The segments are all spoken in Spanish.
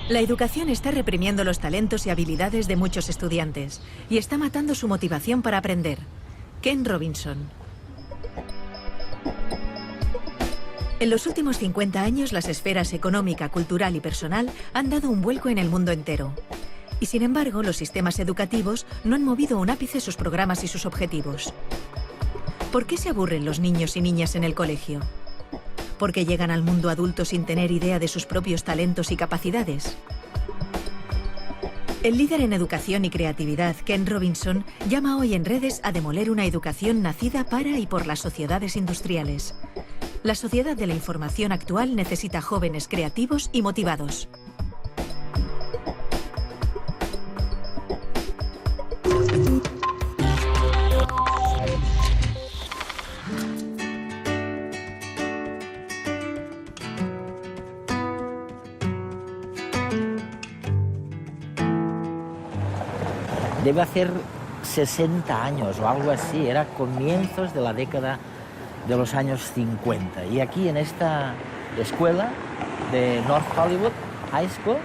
La educación está reprimiendo los talentos y habilidades de muchos estudiantes y está matando su motivación para aprender. Ken Robinson. En los últimos 50 años, las esferas económica, cultural y personal han dado un vuelco en el mundo entero. Y sin embargo, los sistemas educativos no han movido un ápice sus programas y sus objetivos. ¿Por qué se aburren los niños y niñas en el colegio? ¿Por qué llegan al mundo adulto sin tener idea de sus propios talentos y capacidades? El líder en educación y creatividad, Ken Robinson, llama hoy en redes a demoler una educación nacida para y por las sociedades industriales. La sociedad de la información actual necesita jóvenes creativos y motivados. Debe hacer 60 años o algo así, era comienzos de la década de los años 50. Y aquí en esta escuela de North Hollywood High School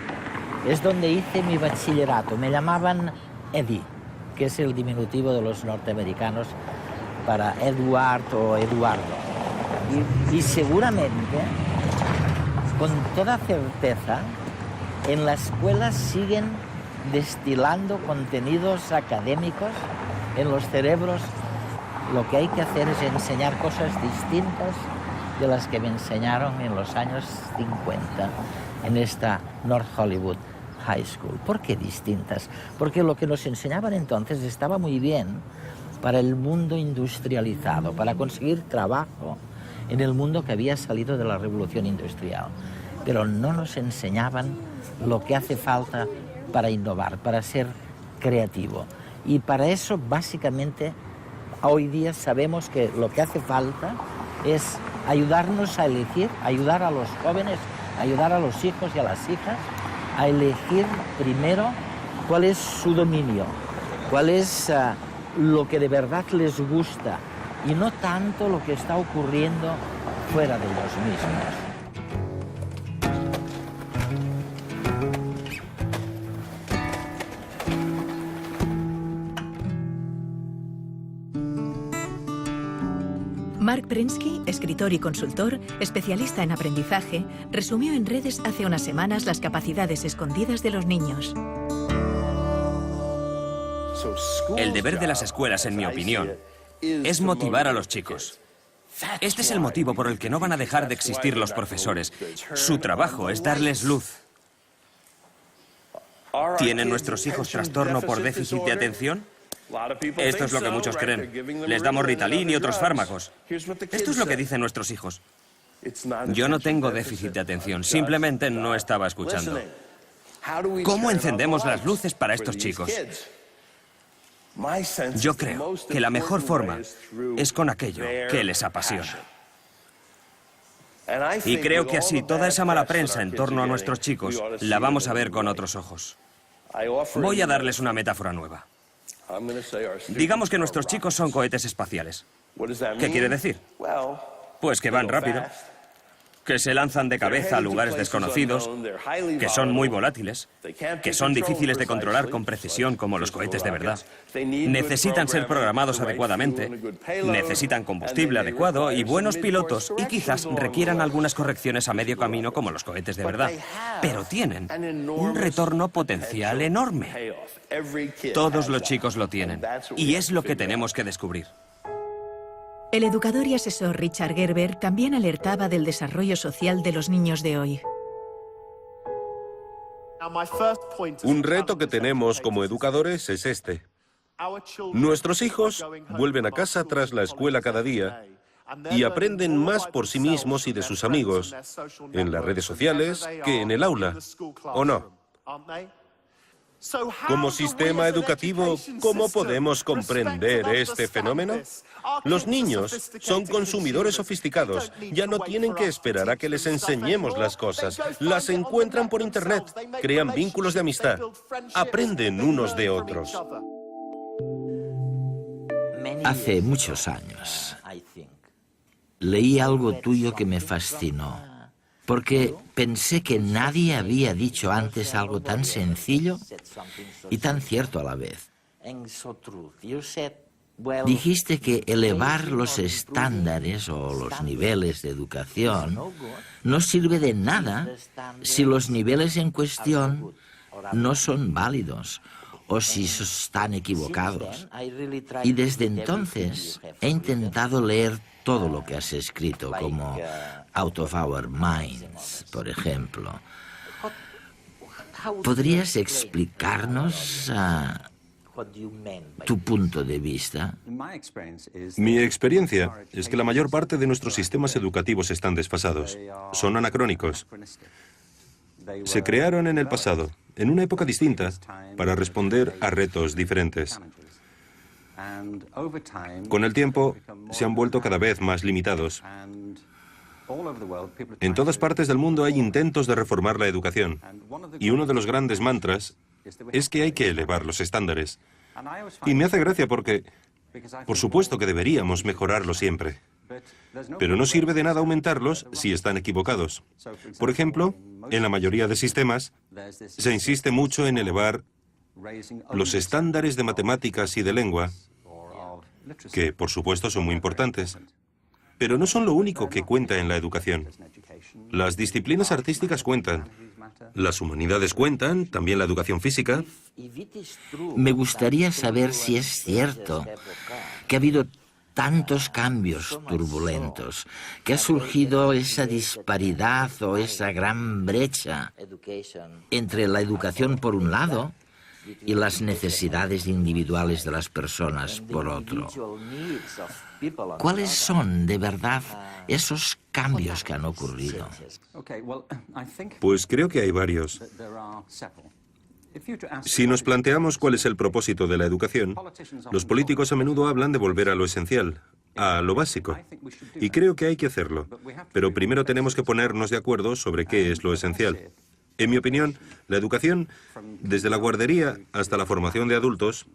es donde hice mi bachillerato. Me llamaban Eddie, que es el diminutivo de los norteamericanos para Edward o Eduardo. Y seguramente, con toda certeza, en la escuela siguen destilando contenidos académicos en los cerebros. Lo que hay que hacer es enseñar cosas distintas de las que me enseñaron en los años 50 en esta North Hollywood High School. ¿Por qué distintas? Porque lo que nos enseñaban entonces estaba muy bien para el mundo industrializado, para conseguir trabajo en el mundo que había salido de la revolución industrial. Pero no nos enseñaban lo que hace falta para innovar, para ser creativo. Y para eso, básicamente, hoy día sabemos que lo que hace falta es ayudarnos a elegir, ayudar a los jóvenes, ayudar a los hijos y a las hijas a elegir primero cuál es su dominio, cuál es lo que de verdad les gusta y no tanto lo que está ocurriendo fuera de ellos mismos. Mark Prensky, escritor y consultor, especialista en aprendizaje, resumió en redes hace unas semanas las capacidades escondidas de los niños. El deber de las escuelas, en mi opinión, es motivar a los chicos. Este es el motivo por el que no van a dejar de existir los profesores. Su trabajo es darles luz. ¿Tienen nuestros hijos trastorno por déficit de atención? Esto es lo que muchos creen. Les damos Ritalin y otros fármacos. Esto es lo que dicen nuestros hijos. Yo no tengo déficit de atención, simplemente no estaba escuchando. ¿Cómo encendemos las luces para estos chicos? Yo creo que la mejor forma es con aquello que les apasiona. Y creo que así toda esa mala prensa en torno a nuestros chicos la vamos a ver con otros ojos. Voy a darles una metáfora nueva. Digamos que nuestros chicos son cohetes espaciales. ¿Qué quiere decir? Pues que van rápido, que se lanzan de cabeza a lugares desconocidos, que son muy volátiles, que son difíciles de controlar con precisión como los cohetes de verdad. Necesitan ser programados adecuadamente, necesitan combustible adecuado y buenos pilotos y quizás requieran algunas correcciones a medio camino como los cohetes de verdad. Pero tienen un retorno potencial enorme. Todos los chicos lo tienen y es lo que tenemos que descubrir. El educador y asesor Richard Gerber también alertaba del desarrollo social de los niños de hoy. Un reto que tenemos como educadores es este. Nuestros hijos vuelven a casa tras la escuela cada día y aprenden más por sí mismos y de sus amigos en las redes sociales que en el aula, ¿o no? Como sistema educativo, ¿cómo podemos comprender este fenómeno? Los niños son consumidores sofisticados. Ya no tienen que esperar a que les enseñemos las cosas. Las encuentran por Internet, crean vínculos de amistad, aprenden unos de otros. Hace muchos años leí algo tuyo que me fascinó. porque pensé que nadie había dicho antes algo tan sencillo y tan cierto a la vez. Dijiste que elevar los estándares o los niveles de educación no sirve de nada si los niveles en cuestión no son válidos o si están equivocados. Y desde entonces he intentado leer todo lo que has escrito, como Out of Our Minds, por ejemplo. ¿Podrías explicarnos tu punto de vista? Mi experiencia es que la mayor parte de nuestros sistemas educativos están desfasados, son anacrónicos. Se crearon en el pasado, en una época distinta, para responder a retos diferentes. Con el tiempo, se han vuelto cada vez más limitados. En todas partes del mundo hay intentos de reformar la educación, y uno de los grandes mantras es que hay que elevar los estándares. Y me hace gracia porque, por supuesto que deberíamos mejorarlos siempre, pero no sirve de nada aumentarlos si están equivocados. Por ejemplo, en la mayoría de sistemas, se insiste mucho en elevar los estándares de matemáticas y de lengua, que por supuesto son muy importantes, pero no son lo único que cuenta en la educación. Las disciplinas artísticas cuentan, las humanidades cuentan, también la educación física. Me gustaría saber si es cierto que ha habido tantos cambios turbulentos, que ha surgido esa disparidad o esa gran brecha entre la educación por un lado y las necesidades individuales de las personas por otro. ¿Cuáles son, de verdad, esos cambios que han ocurrido? Pues creo que hay varios. Si nos planteamos cuál es el propósito de la educación, los políticos a menudo hablan de volver a lo esencial, a lo básico. Y creo que hay que hacerlo. Pero primero tenemos que ponernos de acuerdo sobre qué es lo esencial. En mi opinión, la educación, desde la guardería hasta la formación de adultos,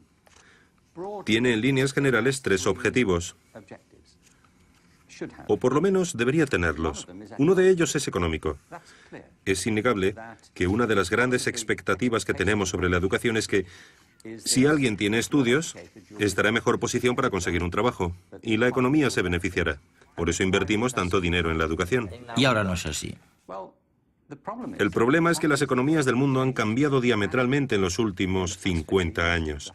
tiene en líneas generales 3 objetivos. O por lo menos debería tenerlos. Uno de ellos es económico. Es innegable que una de las grandes expectativas que tenemos sobre la educación es que si alguien tiene estudios, estará en mejor posición para conseguir un trabajo y la economía se beneficiará. Por eso invertimos tanto dinero en la educación. Y ahora no es así. El problema es que las economías del mundo han cambiado diametralmente en los últimos 50 años.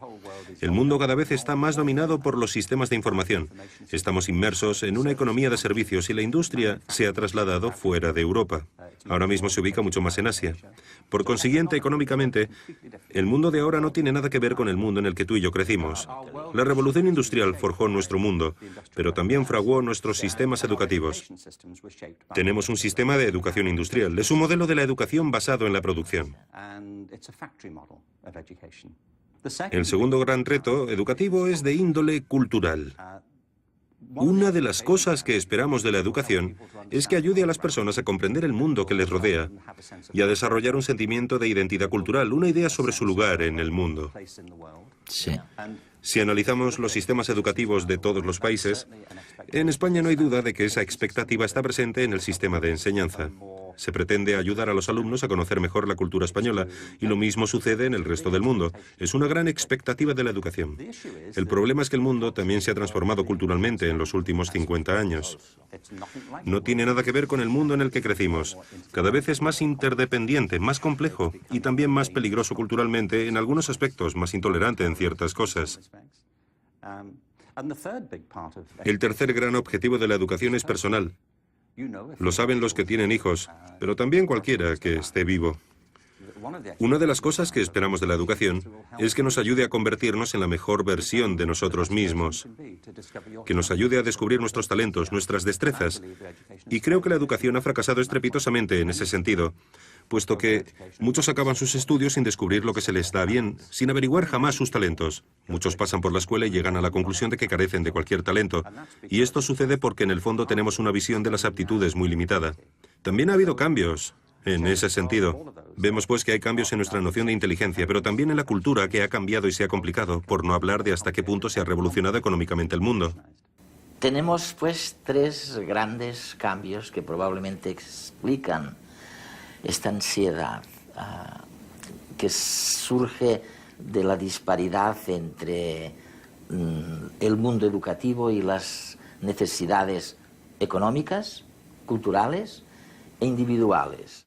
El mundo cada vez está más dominado por los sistemas de información. Estamos inmersos en una economía de servicios y la industria se ha trasladado fuera de Europa. Ahora mismo se ubica mucho más en Asia. Por consiguiente, económicamente, el mundo de ahora no tiene nada que ver con el mundo en el que tú y yo crecimos. La revolución industrial forjó nuestro mundo, pero también fraguó nuestros sistemas educativos. Tenemos un sistema de educación industrial. Es un modelo de la educación basado en la producción. El segundo gran reto educativo es de índole cultural. Una de las cosas que esperamos de la educación es que ayude a las personas a comprender el mundo que les rodea y a desarrollar un sentimiento de identidad cultural, una idea sobre su lugar en el mundo. Sí. Si analizamos los sistemas educativos de todos los países, en España no hay duda de que esa expectativa está presente en el sistema de enseñanza. Se pretende ayudar a los alumnos a conocer mejor la cultura española, y lo mismo sucede en el resto del mundo. Es una gran expectativa de la educación. El problema es que el mundo también se ha transformado culturalmente en los últimos 50 años. No tiene nada que ver con el mundo en el que crecimos. Cada vez es más interdependiente, más complejo y también más peligroso culturalmente en algunos aspectos, más intolerante en ciertas cosas. El tercer gran objetivo de la educación es personal. Lo saben los que tienen hijos, pero también cualquiera que esté vivo. Una de las cosas que esperamos de la educación es que nos ayude a convertirnos en la mejor versión de nosotros mismos, que nos ayude a descubrir nuestros talentos, nuestras destrezas. Y creo que la educación ha fracasado estrepitosamente en ese sentido, puesto que muchos acaban sus estudios sin descubrir lo que se les da bien, sin averiguar jamás sus talentos. Muchos pasan por la escuela y llegan a la conclusión de que carecen de cualquier talento. Y esto sucede porque en el fondo tenemos una visión de las aptitudes muy limitada. También ha habido cambios en ese sentido. Vemos pues que hay cambios en nuestra noción de inteligencia, pero también en la cultura, que ha cambiado y se ha complicado, por no hablar de hasta qué punto se ha revolucionado económicamente el mundo. Tenemos pues tres grandes cambios que probablemente explican esta ansiedad que surge de la disparidad entre el mundo educativo y las necesidades económicas, culturales e individuales.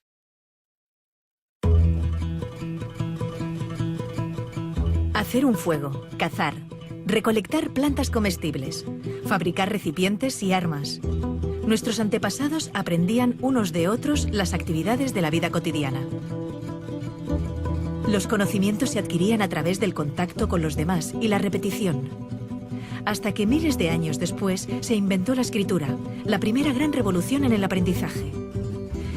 Hacer un fuego, cazar, recolectar plantas comestibles, fabricar recipientes y armas. Nuestros antepasados aprendían unos de otros las actividades de la vida cotidiana. Los conocimientos se adquirían a través del contacto con los demás y la repetición. Hasta que miles de años después se inventó la escritura, la primera gran revolución en el aprendizaje.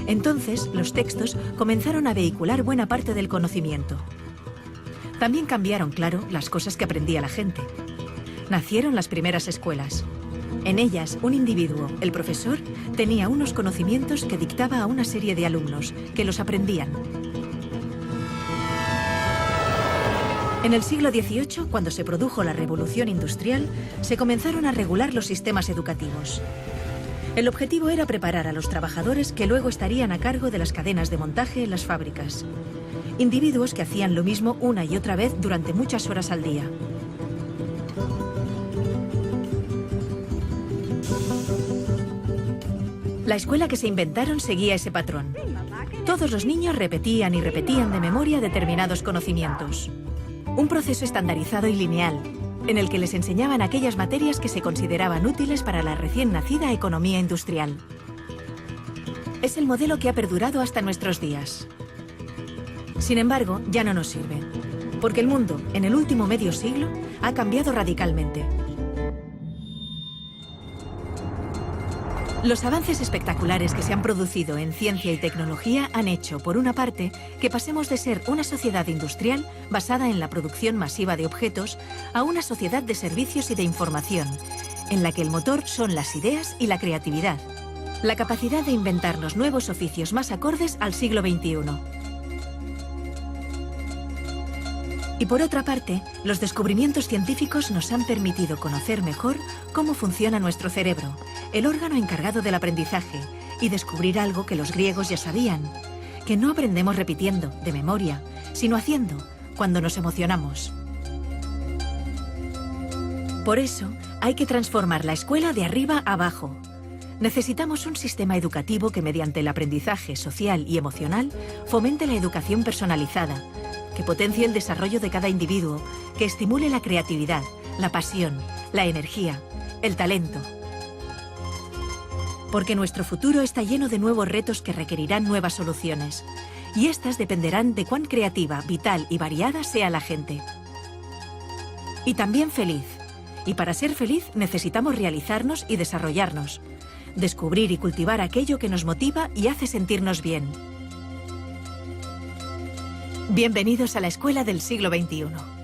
Entonces, los textos comenzaron a vehicular buena parte del conocimiento. También cambiaron, claro, las cosas que aprendía la gente. Nacieron las primeras escuelas. En ellas, un individuo, el profesor, tenía unos conocimientos que dictaba a una serie de alumnos, que los aprendían. En el siglo XVIII, cuando se produjo la Revolución Industrial, se comenzaron a regular los sistemas educativos. El objetivo era preparar a los trabajadores que luego estarían a cargo de las cadenas de montaje en las fábricas. Individuos que hacían lo mismo una y otra vez durante muchas horas al día. La escuela que se inventaron seguía ese patrón. Todos los niños repetían y repetían de memoria determinados conocimientos. Un proceso estandarizado y lineal, en el que les enseñaban aquellas materias que se consideraban útiles para la recién nacida economía industrial. Es el modelo que ha perdurado hasta nuestros días. Sin embargo, ya no nos sirve, porque el mundo, en el último medio siglo, ha cambiado radicalmente. Los avances espectaculares que se han producido en ciencia y tecnología han hecho, por una parte, que pasemos de ser una sociedad industrial basada en la producción masiva de objetos a una sociedad de servicios y de información, en la que el motor son las ideas y la creatividad, la capacidad de inventarnos nuevos oficios más acordes al siglo XXI. Y por otra parte, los descubrimientos científicos nos han permitido conocer mejor cómo funciona nuestro cerebro, el órgano encargado del aprendizaje, y descubrir algo que los griegos ya sabían, que no aprendemos repitiendo, de memoria, sino haciendo, cuando nos emocionamos. Por eso, hay que transformar la escuela de arriba a abajo. Necesitamos un sistema educativo que, mediante el aprendizaje social y emocional, fomente la educación personalizada, que potencie el desarrollo de cada individuo, que estimule la creatividad, la pasión, la energía, el talento. Porque nuestro futuro está lleno de nuevos retos que requerirán nuevas soluciones. Y estas dependerán de cuán creativa, vital y variada sea la gente. Y también feliz. Y para ser feliz necesitamos realizarnos y desarrollarnos. Descubrir y cultivar aquello que nos motiva y hace sentirnos bien. Bienvenidos a la escuela del siglo XXI.